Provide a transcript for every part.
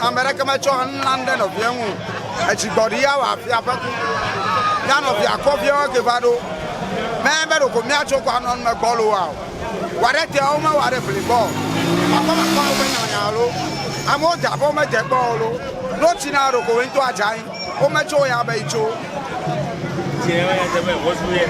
America ma cho London of Yamu. E ci bodia wa fia pa. Ya no fia kofia ke vado. Member ko mi acho kwa non me bolo wa. Ware te o ma ware play ball. Akoma kwa o nya nya lo. Amo ja bo me je ball. No tinaro ko wento ajan. O me cho ya ba icho. Je ya je me wo su ye.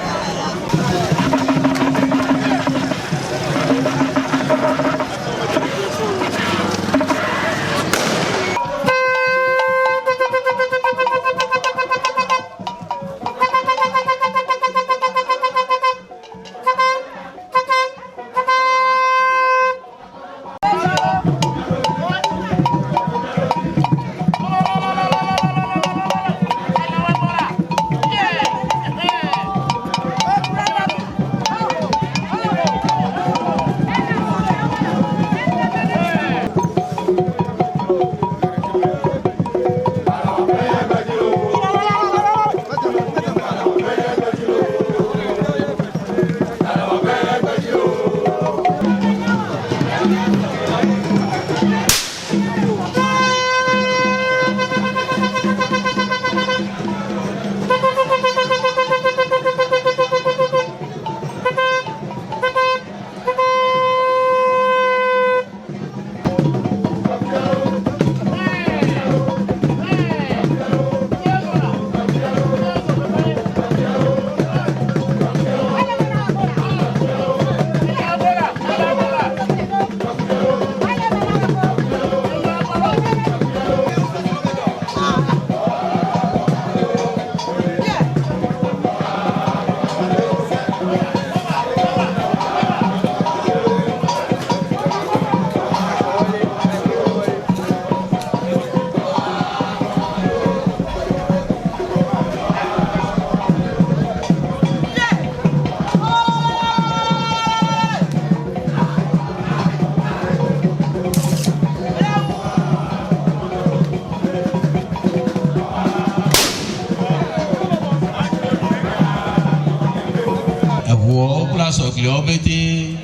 Obeti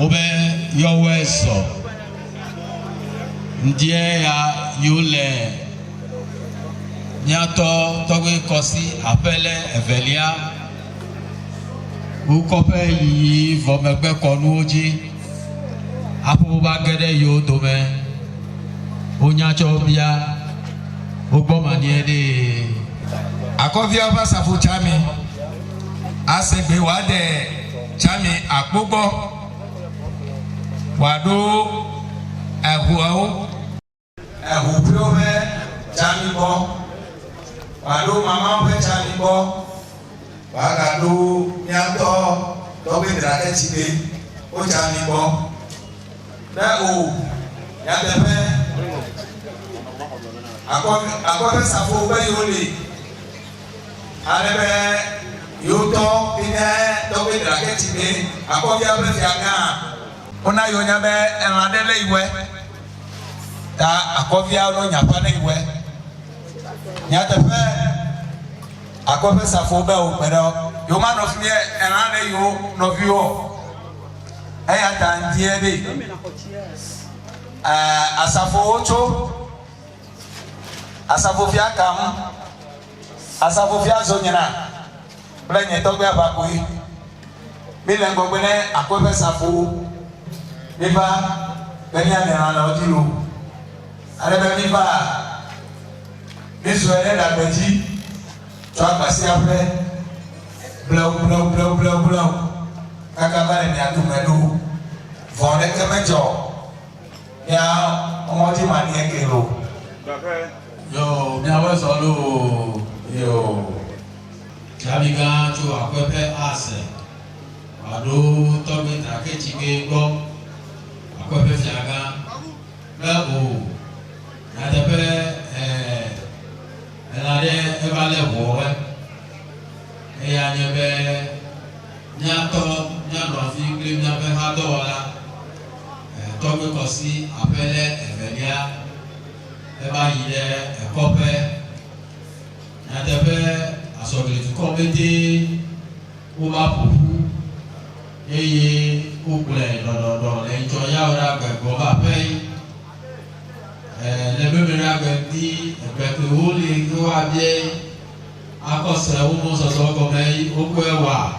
obe yowe so ndie ya yule nyato Togbe Afele Evelia ukope yi vomegbe konu oji apuba gede yo dome onyacho bia ogbomani ede Akoefe Oba Safu Chami asegbe wade Chami akpogbo wado ehu piobe Chami bo wado mama be Chami bo wagado nyato Togbe Afele o Chami bo na o yadepe Akoefe Safu be yole arebe yoto ine Togbe Afele Akoefe Afele anga ona yonya be enadele iwe ta Akoefe alo nyapa na iwe nyatefe Akoefe Safu be o pero yo man of me enade yo no vio eya ta ndie de asafo ocho asafo fia kam asafo fia zonyana blenye Togbe Afele mile ngogbene Akoefe safo biba benya na na odilo arebe biba biso ene da beji to agbasi afre blau kaka bare ni atumelu vonde kemejo ya omoji mani ekelo yo mi awe solo yo Jabiga to Akoefe ase ado Togbe Afele gbo Akoefe fiaga labo na tepe elade ebale wo eya nyebe nyato nyano fi gbe nyabe ha do wala Togbe kosi Afele evelia eba yile ekope na tepe asogele tu komete o ma popu eye ogle do le njo ya ora gbegbo ba pe le bebe na gbendi egbe ko le ko abie akose wo mo so so ko me o ko ewa